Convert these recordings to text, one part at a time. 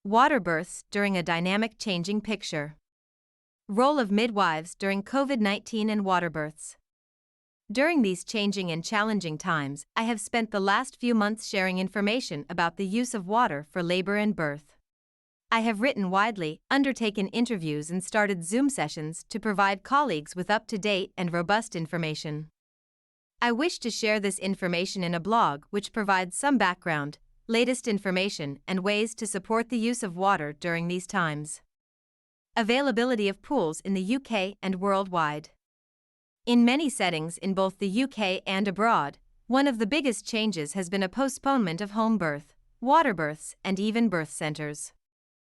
Water births during a dynamic changing picture. Role of midwives during COVID-19 and water births. During these changing and challenging times, I have spent the last few months sharing information about the use of water for labor and birth. I have written widely, undertaken interviews, and started Zoom sessions to provide colleagues with up-to-date and robust information. I wish to share this information in a blog which provides some background, latest information, and ways to support the use of water during these times. Availability of pools in the UK and worldwide. In many settings in both the UK and abroad, one of the biggest changes has been a postponement of home birth, water births, and even birth centers.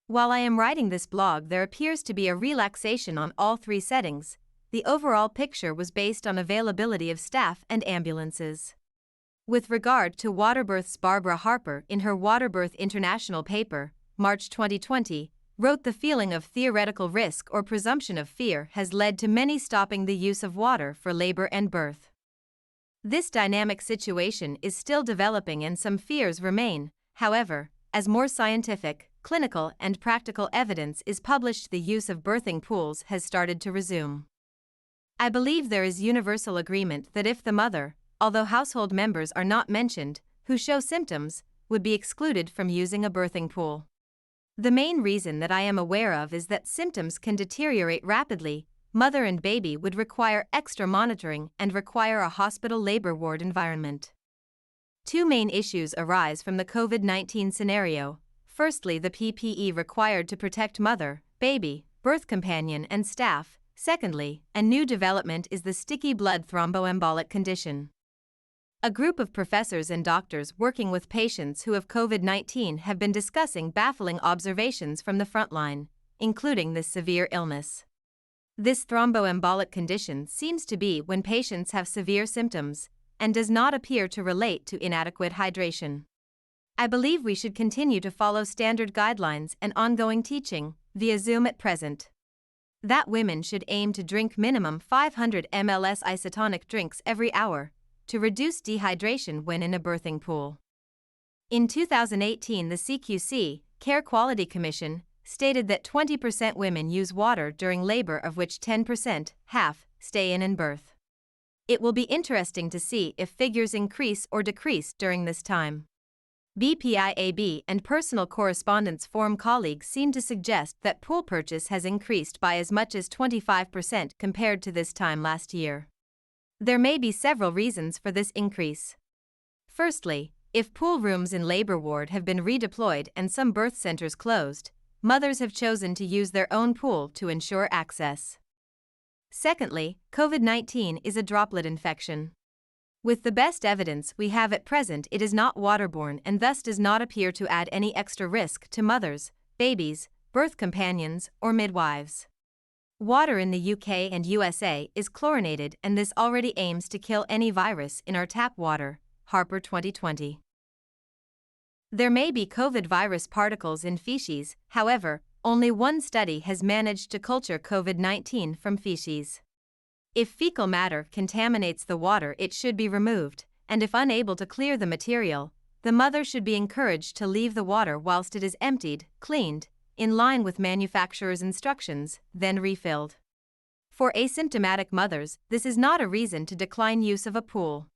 While I am writing this blog, there appears to be a relaxation on all three settings. The overall picture was based on availability of staff and ambulances. With regard to water births, Barbara Harper, in her Water Birth International paper, March 2020, wrote the feeling of theoretical risk or presumption of fear has led to many stopping the use of water for labor and birth. This dynamic situation is still developing and some fears remain. However, as more scientific, clinical, and practical evidence is published, the use of birthing pools has started to resume. I believe there is universal agreement that if the mother, although household members are not mentioned, who show symptoms, would be excluded from using a birthing pool. The main reason that I am aware of is that symptoms can deteriorate rapidly, mother and baby would require extra monitoring and require a hospital labor ward environment. Two main issues arise from the COVID-19 scenario. Firstly, the PPE required to protect mother, baby, birth companion, and staff. Secondly, a new development is the sticky blood thromboembolic condition. A group of professors and doctors working with patients who have COVID-19 have been discussing baffling observations from the front line, including this severe illness. This thromboembolic condition seems to be when patients have severe symptoms and does not appear to relate to inadequate hydration. I believe we should continue to follow standard guidelines and ongoing teaching via Zoom at present. That women should aim to drink minimum 500 ml isotonic drinks every hour to reduce dehydration when in a birthing pool. In 2018, the CQC, Care Quality Commission, stated that 20% women use water during labor, of which 10%, half, stay in and birth. It will be interesting to see if figures increase or decrease during this time. BPIAB and Personal Correspondence Forum colleagues seem to suggest that pool purchase has increased by as much as 25% compared to this time last year. There may be several reasons for this increase. Firstly, if pool rooms in labor ward have been redeployed and some birth centers closed, mothers have chosen to use their own pool to ensure access. Secondly, COVID-19 is a droplet infection. With the best evidence we have at present, it is not waterborne and thus does not appear to add any extra risk to mothers, babies, birth companions, or midwives. Water in the UK and USA is chlorinated, and this already aims to kill any virus in our tap water, Harper 2020. There may be COVID virus particles in feces, however, only one study has managed to culture COVID-19 from feces. If fecal matter contaminates the water, it should be removed, and if unable to clear the material, the mother should be encouraged to leave the water whilst it is emptied, cleaned, in line with manufacturer's instructions, then refilled. For asymptomatic mothers, this is not a reason to decline use of a pool.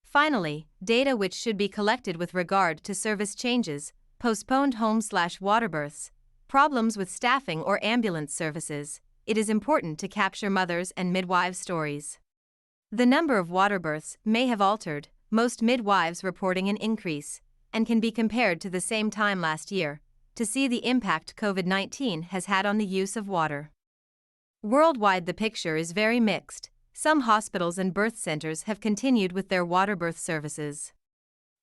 Finally, data which should be collected with regard to service changes, postponed home/water births, problems with staffing or ambulance services. It is important to capture mothers' and midwives' stories. The number of water births may have altered, most midwives reporting an increase, and can be compared to the same time last year, to see the impact COVID-19 has had on the use of water. Worldwide, the picture is very mixed. Some hospitals and birth centers have continued with their water birth services.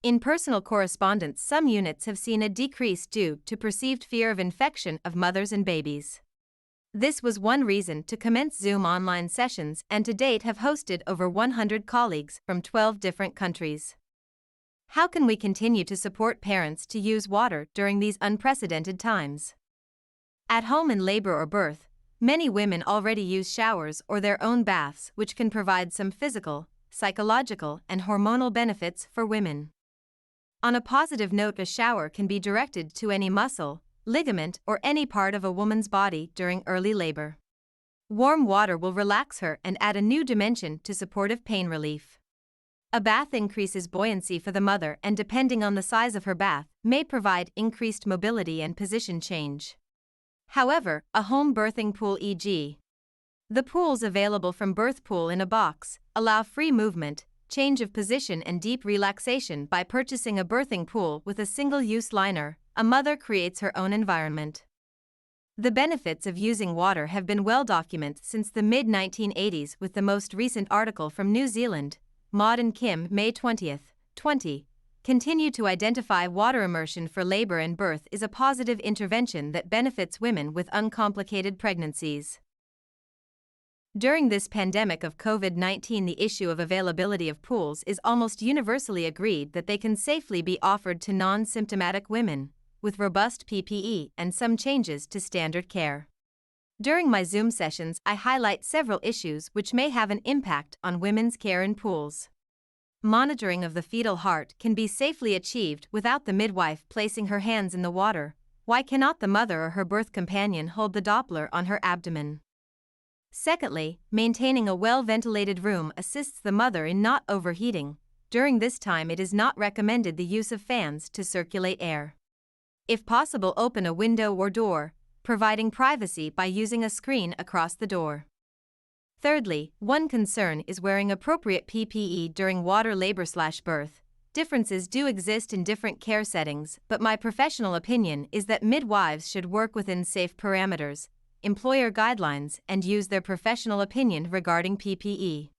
In Personal Correspondence, some units have seen a decrease due to perceived fear of infection of mothers and babies. This was one reason to commence Zoom online sessions and to date have hosted over 100 colleagues from 12 different countries. How can we continue to support parents to use water during these unprecedented times? At home in labor or birth, many women already use showers or their own baths, which can provide some physical, psychological, and hormonal benefits for women. On a positive note, a shower can be directed to any muscle, ligament, or any part of a woman's body during early labor. Warm water will relax her and add a new dimension to supportive pain relief. A bath increases buoyancy for the mother and, depending on the size of her bath, may provide increased mobility and position change. However, a home birthing pool, e.g., the pools available from Birth Pool in a Box, allow free movement, change of position and deep relaxation. By purchasing a birthing pool with a single-use liner, a mother creates her own environment. The benefits of using water have been well documented since the mid-1980s, with the most recent article from New Zealand, Maud and Kim, May 20, 20, continue to identify water immersion for labor and birth is a positive intervention that benefits women with uncomplicated pregnancies. During this pandemic of COVID-19, the issue of availability of pools is almost universally agreed that they can safely be offered to non-symptomatic women, with robust PPE and some changes to standard care. During my Zoom sessions, I highlight several issues which may have an impact on women's care in pools. Monitoring of the fetal heart can be safely achieved without the midwife placing her hands in the water. Why cannot the mother or her birth companion hold the Doppler on her abdomen? Secondly, maintaining a well-ventilated room assists the mother in not overheating. During this time, it is not recommended the use of fans to circulate air. If possible, open a window or door, providing privacy by using a screen across the door. Thirdly, one concern is wearing appropriate PPE during water labor/birth. Differences do exist in different care settings, but my professional opinion is that midwives should work within safe parameters, employer guidelines, and use their professional opinion regarding PPE.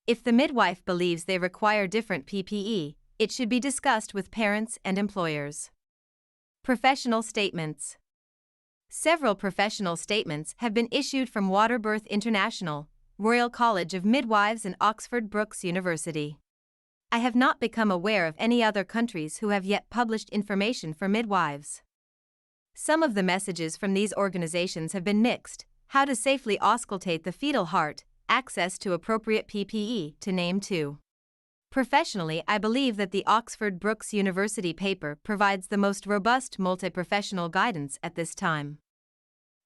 If the midwife believes they require different PPE, it should be discussed with parents and employers. Professional statements. Several professional statements have been issued from Waterbirth International, Royal College of Midwives, and Oxford Brookes University. I have not become aware of any other countries who have yet published information for midwives. Some of the messages from these organizations have been mixed: how to safely auscultate the fetal heart, access to appropriate PPE, to name two. Professionally, I believe that the Oxford Brookes University paper provides the most robust multi-professional guidance at this time.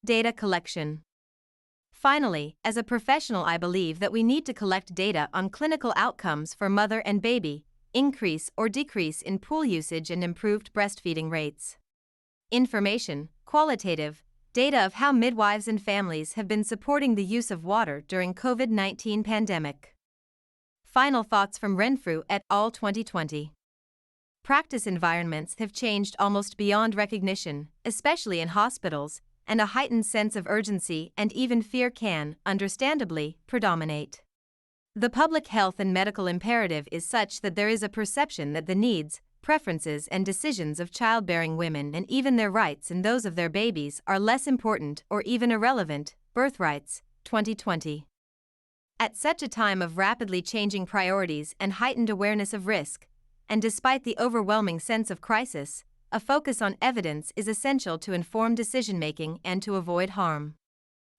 Data collection. Finally, as a professional, I believe that we need to collect data on clinical outcomes for mother and baby, increase or decrease in pool usage, and improved breastfeeding rates. Information, qualitative, data of how midwives and families have been supporting the use of water during COVID-19 pandemic. Final thoughts from Renfrew et al. 2020. Practice environments have changed almost beyond recognition, especially in hospitals, and a heightened sense of urgency and even fear can, understandably, predominate. The public health and medical imperative is such that there is a perception that the needs, preferences, and decisions of childbearing women, and even their rights and those of their babies, are less important or even irrelevant. Birthrights, 2020. At such a time of rapidly changing priorities and heightened awareness of risk, and despite the overwhelming sense of crisis, a focus on evidence is essential to inform decision-making and to avoid harm.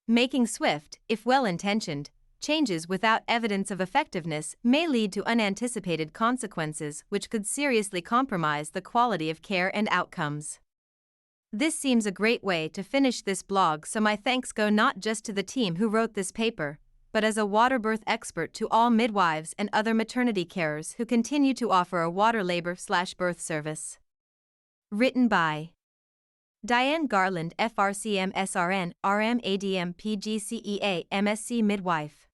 Making swift, if well-intentioned, changes without evidence of effectiveness may lead to unanticipated consequences which could seriously compromise the quality of care and outcomes. This seems a great way to finish this blog, so my thanks go not just to the team who wrote this paper, but as a water birth expert to all midwives and other maternity carers who continue to offer a water labor/birth service. Written by Diane Garland, FRCM SRN, RM ADM PGCEA MSc Midwife.